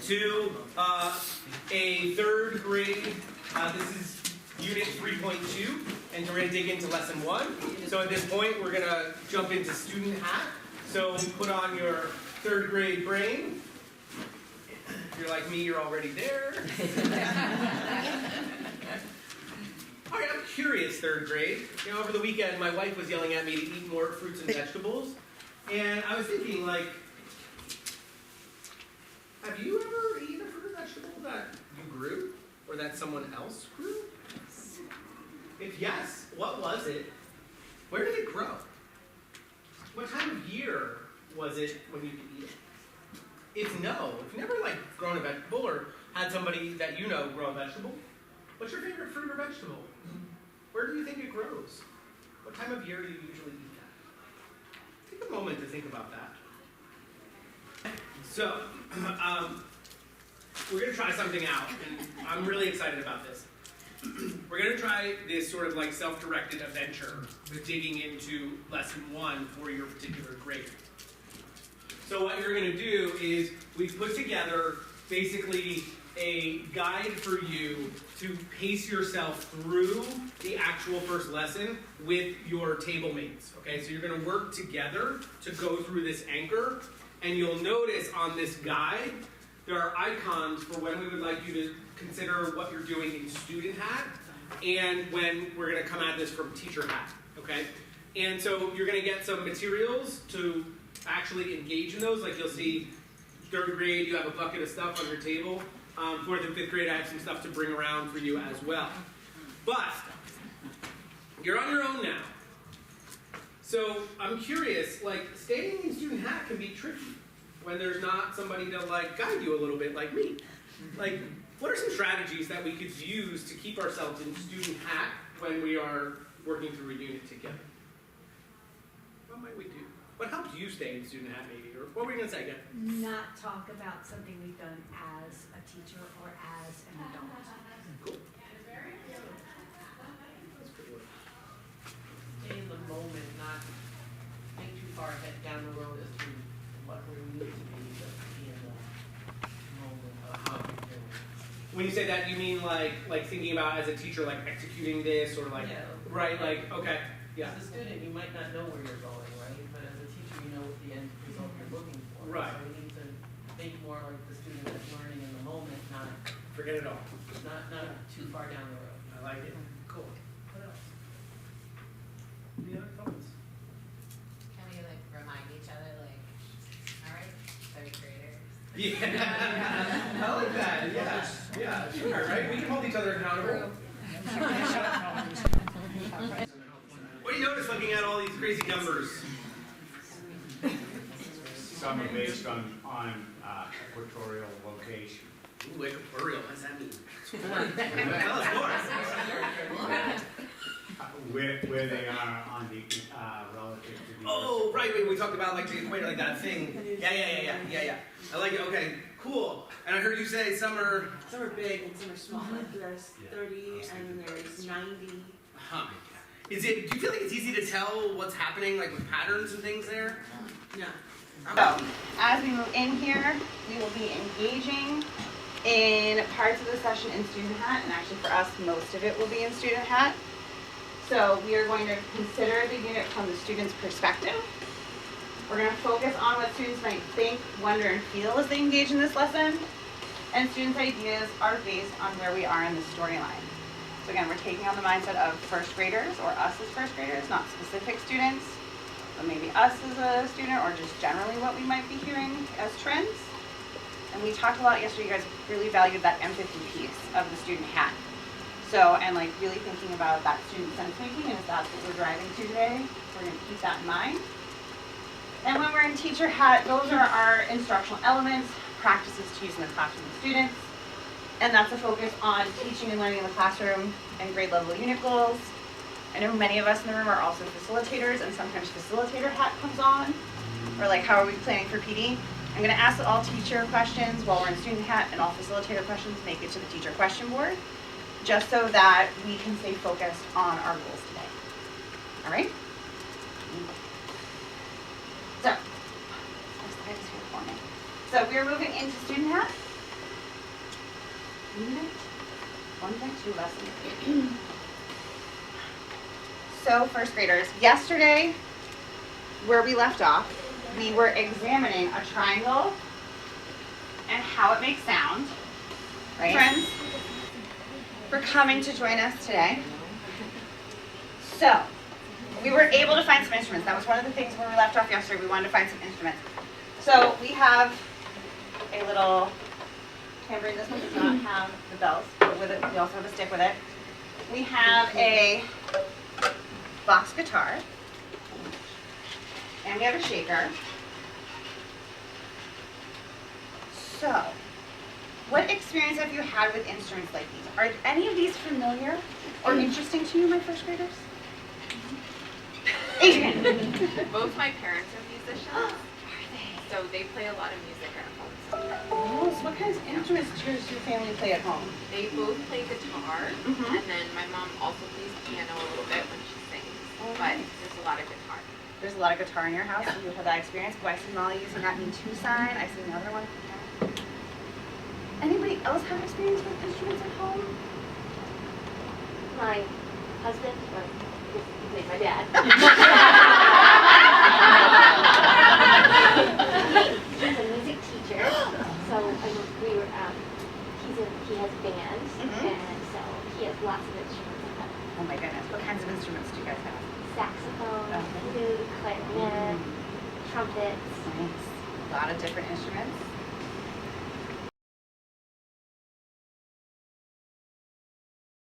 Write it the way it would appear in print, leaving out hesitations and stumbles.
to a third grade. This is unit 3.2, and we're going to dig into lesson 1. So at this point, we're going to jump into student hat. So put on your third grade brain. If you're like me, you're already there. All right, I'm curious, third grade. You know, over the weekend, my wife was yelling at me to eat more fruits and vegetables. And I was thinking, like, have you ever eaten a fruit or vegetable that you grew? Or that someone else grew? If yes, what was it? Where did it grow? What time of year was it when you could eat it? If no, if you've never like grown a vegetable or had somebody that you know grow a vegetable, what's your favorite fruit or vegetable? Where do you think it grows? What time of year do you usually eat that? Take a moment to think about that. So, we're going to try something out, and I'm really excited about this. We're going to try this sort of like self-directed adventure with digging into lesson 1 for your particular grade. So what you're going to do is we've put together basically a guide for you to pace yourself through the actual first lesson with your table mates. Okay, so you're going to work together to go through this anchor, and you'll notice on this guide there are icons for when we would like you to consider what you're doing in student hat and when we're going to come at this from teacher hat. Okay, and so you're going to get some materials to actually engage in those. Like you'll see, third grade, you have a bucket of stuff on your table. 4th and 5th grade, I have some stuff to bring around for you as well. But you're on your own now. So I'm curious, like staying in student hat can be tricky when there's not somebody to like guide you a little bit like me. Like, what are some strategies that we could use to keep ourselves in student hat when we are working through a unit together? What might we do? What helped you stay in student hat, maybe? Or what were you going to say again? Not talk about something we've done as a teacher or as an adult. Cool. That's good work. Stay in the moment, not think too far ahead down the road as to what we need to be, but be in the moment of how we're doing. When you say that, you mean like thinking about as a teacher, like executing this, or like, Yeah. right, like, okay, yeah. As a student, you might not know where you're going, right? But as a teacher, you know what the end result you're looking for. Right. So we need to think more like the student that's learning in the moment, not Forget it all. too far down the road. I like it. Cool. What else? Any other thoughts? Can we like remind each other, like, all right, third graders? Yeah. I like that. Yeah. Yeah. Sure. Right. We can hold each other accountable. What do you notice looking at all these crazy numbers? Some are based on equatorial location. Ooh, equatorial. What does that mean? Tell us more. Where they are on the relative to the. Oh, right. Wait, we talked about like the equator, like that thing. Yeah. I like it. Okay, cool. And I heard you say some are. Some are big and some are small. Like there's 30 and there's 90. Huh. Do you feel like it's easy to tell what's happening, like with patterns and things there? No. So, as we move in here, we will be engaging in parts of the session in student hat, and actually for us, most of it will be in student hat. So we are going to consider the unit from the student's perspective. We're going to focus on what students might think, wonder, and feel as they engage in this lesson. And students' ideas are based on where we are in the storyline. So again, we're taking on the mindset of first graders, or us as first graders, not specific students. But maybe us as a student, or just generally what we might be hearing as trends. And we talked a lot yesterday, you guys really valued that empathy piece of the student hat. So, and like really thinking about that student sense making, and if that's what we're driving to today, we're gonna keep that in mind. And when we're in teacher hat, those are our instructional elements, practices to use in the classroom with students. And that's a focus on teaching and learning in the classroom and grade level unit goals. I know many of us in the room are also facilitators, and sometimes facilitator hat comes on, or like how are we planning for PD? I'm going to ask that all teacher questions while we're in student hat and all facilitator questions make it to the teacher question board, just so that we can stay focused on our goals today. All right? So we are moving into student hat. 2 lessons. So, first graders, yesterday, where we left off, we were examining a triangle and how it makes sound. Right? Friends, for coming to join us today. So, we were able to find some instruments. That was one of the things where we left off yesterday. We wanted to find some instruments. So, we have a little tambourine. This one does not have the bells, but with it, we also have a stick with it. We have a box guitar. And we have a shaker. So, what experience have you had with instruments like these? Are any of these familiar or interesting to you, my first graders? Adrian. Both my parents are musicians, so they play a lot of music at home sometimes. Oh, so what kinds of instruments does your family play at home? They both play guitar, Mhm. and then my mom also plays piano a little bit when she sings, but there's a lot of guitar. There's a lot of guitar in your house. You have that experience. Oh, I see Molly using that in Tucson. I see another one. Anybody else have experience with instruments at home? My husband, or his my dad. He's a music teacher, so we were he has bands, Mhm. and so he has lots of instruments at home. Oh my goodness. What kinds of instruments do you guys have? Saxophone, Okay. flute, clarinet, trumpets. Nice. A lot of different instruments.